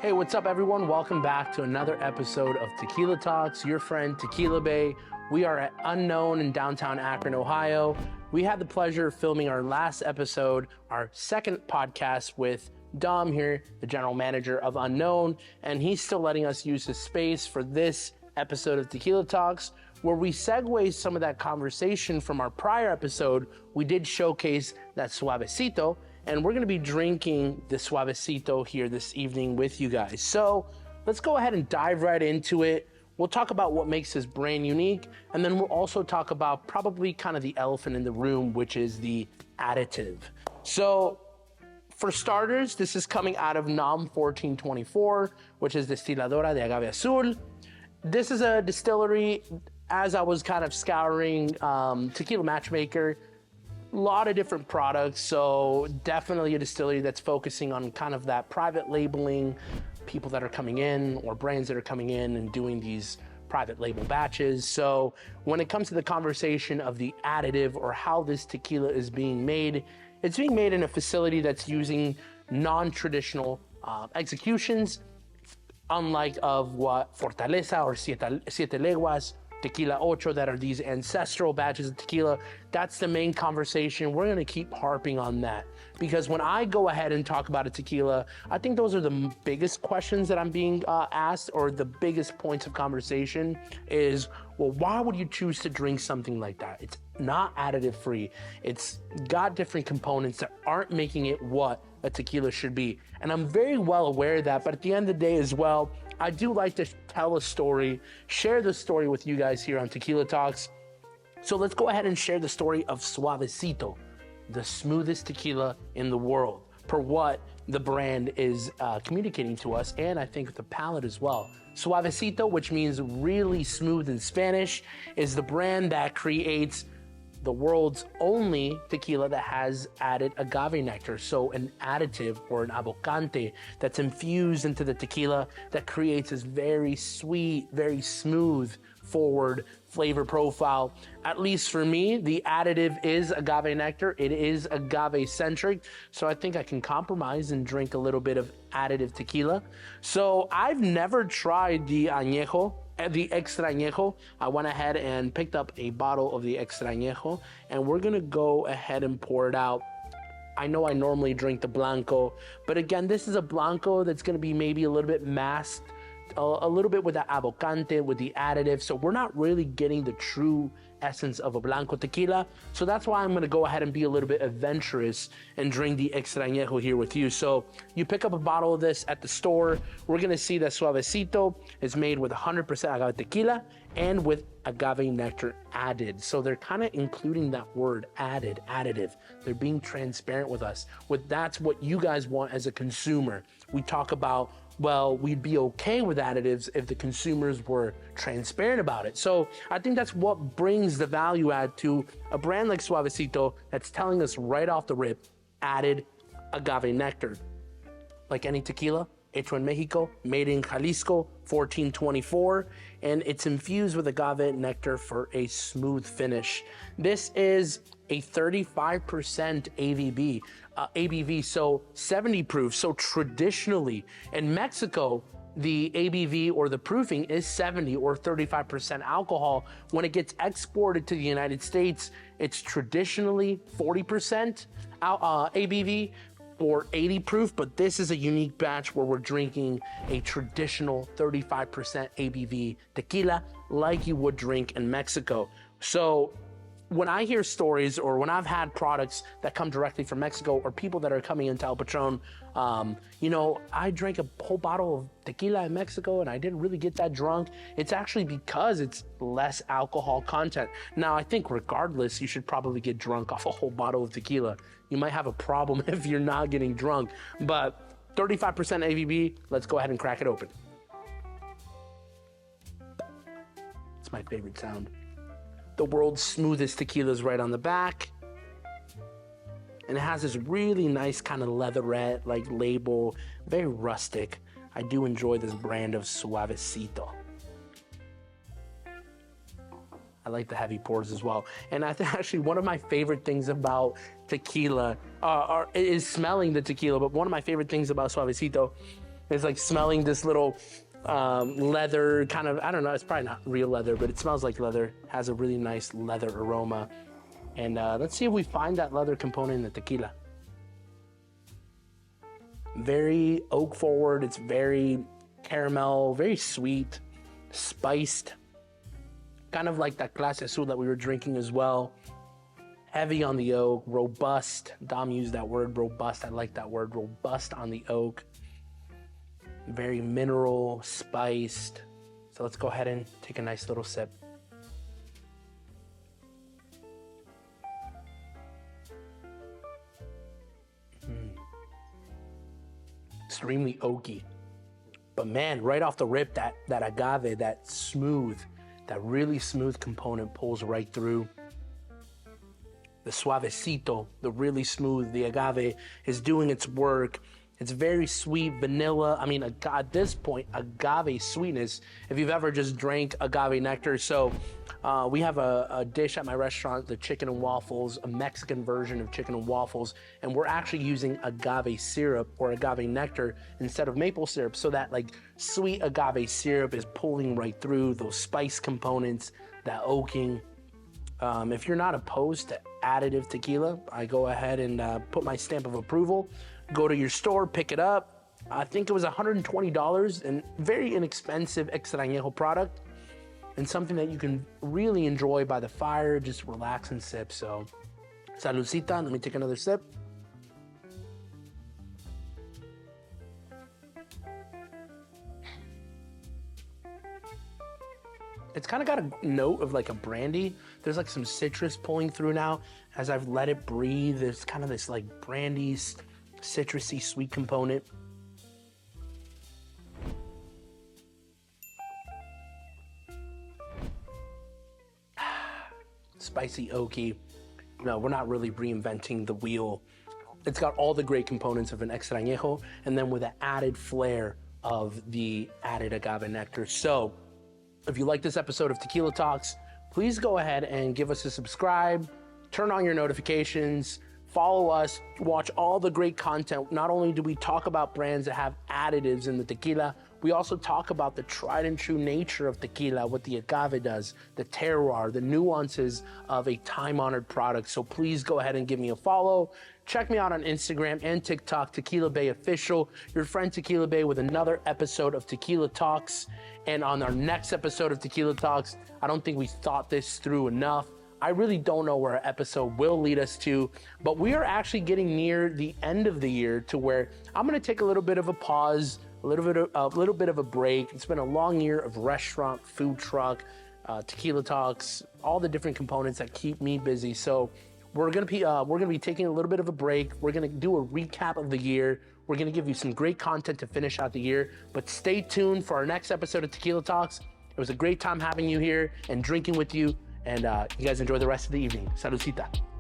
Hey, what's up, everyone? Welcome back to another episode of Tequila Talks, your friend Tequila Bay. We are at Unknown in downtown Akron, Ohio. We had the pleasure of filming our last episode, our second podcast with Dom here, the general manager of Unknown, and he's still letting us use his space for this episode of Tequila Talks, where we segue some of that conversation from our prior episode. We did showcase that Suavecito, and we're gonna be drinking the Suavecito here this evening with you guys. So let's go ahead and dive right into it. We'll talk about what makes this brand unique, and then we'll also talk about probably kind of the elephant in the room, which is the additive. So for starters, this is coming out of NOM 1424, which is Destiladora de Agave Azul. This is a distillery, as I was kind of scouring Tequila Matchmaker, a lot of different products, so definitely a distillery that's focusing on kind of that private labeling, people that are coming in or brands that are coming in and doing these private label batches. So when it comes to the conversation of the additive or how this tequila is being made, it's being made in a facility that's using non-traditional executions, unlike of what Fortaleza or Siete Leguas, Tequila Ocho, that are these ancestral batches of tequila. That's the main conversation. We're gonna keep harping on that because when I go ahead and talk about a tequila, I think those are the biggest questions that I'm being asked, or the biggest points of conversation is, well, why would you choose to drink something like that? It's not additive free. It's got different components that aren't making it what a tequila should be. And I'm very well aware of that, but at the end of the day as well, I do like to tell a story, share the story with you guys here on Tequila Talks. So let's go ahead and share the story of Suavecito, the smoothest tequila in the world, per what the brand is communicating to us, and I think the palate as well. Suavecito, which means really smooth in Spanish, is the brand that creates the world's only tequila that has added agave nectar, so an additive or an abocante that's infused into the tequila that creates this very sweet, very smooth forward flavor profile. At least for me, the additive is agave nectar. It is agave centric, so I think I can compromise and drink a little bit of additive tequila. So I've never tried the añejo, the extra añejo. I went ahead and picked up a bottle of the extra añejo, and we're gonna go ahead and pour it out. I know I normally drink the blanco, but again, this is a blanco that's gonna be maybe a little bit masked, a little bit with the abocante, with the additive, so we're not really getting the true essence of a blanco tequila. So that's why I'm gonna go ahead and be a little bit adventurous and drink the extra añejo here with you. So you pick up a bottle of this at the store, we're gonna see that Suavecito is made with 100% agave tequila and with agave nectar added. So they're kind of including that word added, additive. They're being transparent with us. That's what you guys want as a consumer. We talk about, well, we'd be okay with additives if the consumers were transparent about it. So I think that's what brings the value add to a brand like Suavecito that's telling us right off the rip, added agave nectar. Like any tequila, hecho en Mexico, made in Jalisco, 1424, and it's infused with agave nectar for a smooth finish. This is a 35% ABV, so 70 proof. So traditionally in Mexico, the ABV or the proofing is 70 or 35% alcohol. When it gets exported to the United States, it's traditionally 40% ABV or 80 proof, but this is a unique batch where we're drinking a traditional 35% ABV tequila like you would drink in Mexico. So when I hear stories, or when I've had products that come directly from Mexico, or people that are coming into El Patron, I drank a whole bottle of tequila in Mexico and I didn't really get that drunk. It's actually because it's less alcohol content. Now, I think regardless, you should probably get drunk off a whole bottle of tequila. You might have a problem if you're not getting drunk, but 35% ABV, let's go ahead and crack it open. It's my favorite sound. The world's smoothest tequila is right on the back. And it has this really nice kind of leatherette like label, very rustic. I do enjoy this brand of Suavecito. I like the heavy pours as well. And I think actually one of my favorite things about tequila is smelling the tequila, but one of my favorite things about Suavecito It's like smelling this little leather kind of, I don't know, it's probably not real leather, but it smells like leather. Has a really nice leather aroma. And let's see if we find that leather component in the tequila. Very oak forward. It's very caramel, very sweet, spiced. Kind of like that Clase Azul that we were drinking as well. Heavy on the oak, robust. Dom used that word, robust. I like that word, robust on the oak. Very mineral, spiced. So let's go ahead and take a nice little sip. Extremely oaky. But man, right off the rip, that agave, that smooth, that really smooth component pulls right through. The suavecito, the really smooth, the agave is doing its work. It's very sweet, vanilla. I mean, at this point, agave sweetness, if you've ever just drank agave nectar. So we have a dish at my restaurant, the chicken and waffles, a Mexican version of chicken and waffles. And we're actually using agave syrup or agave nectar instead of maple syrup. So that like sweet agave syrup is pulling right through those spice components, that oaking. If you're not opposed to additive tequila, I go ahead and put my stamp of approval. Go to your store, pick it up. I think it was $120 and very inexpensive extrañejo product and something that you can really enjoy by the fire, just relax and sip. So, saludcita, let me take another sip. It's kind of got a note of like a brandy. There's like some citrus pulling through now. As I've let it breathe, there's kind of this like brandy, citrusy, sweet component. Spicy, oaky. No, we're not really reinventing the wheel. It's got all the great components of an extrañejo, and then with an added flair of the added agave nectar. So, if you like this episode of Tequila Talks, please go ahead and give us a subscribe, turn on your notifications, follow us, watch all the great content. Not only do we talk about brands that have additives in the tequila, we also talk about the tried and true nature of tequila, what the agave does, the terroir, the nuances of a time-honored product. So please go ahead and give me a follow. Check me out on Instagram and TikTok, Tequila Bay Official, your friend Tequila Bay with another episode of Tequila Talks. And on our next episode of Tequila Talks, I don't think we thought this through enough. I really don't know where our episode will lead us to, but we are actually getting near the end of the year to where I'm gonna take a little bit of a pause, a little bit of a break. It's been a long year of restaurant, food truck, Tequila Talks, all the different components that keep me busy. So we're gonna be taking a little bit of a break. We're gonna do a recap of the year. We're gonna give you some great content to finish out the year, but stay tuned for our next episode of Tequila Talks. It was a great time having you here and drinking with you, and you guys enjoy the rest of the evening. Saludcita.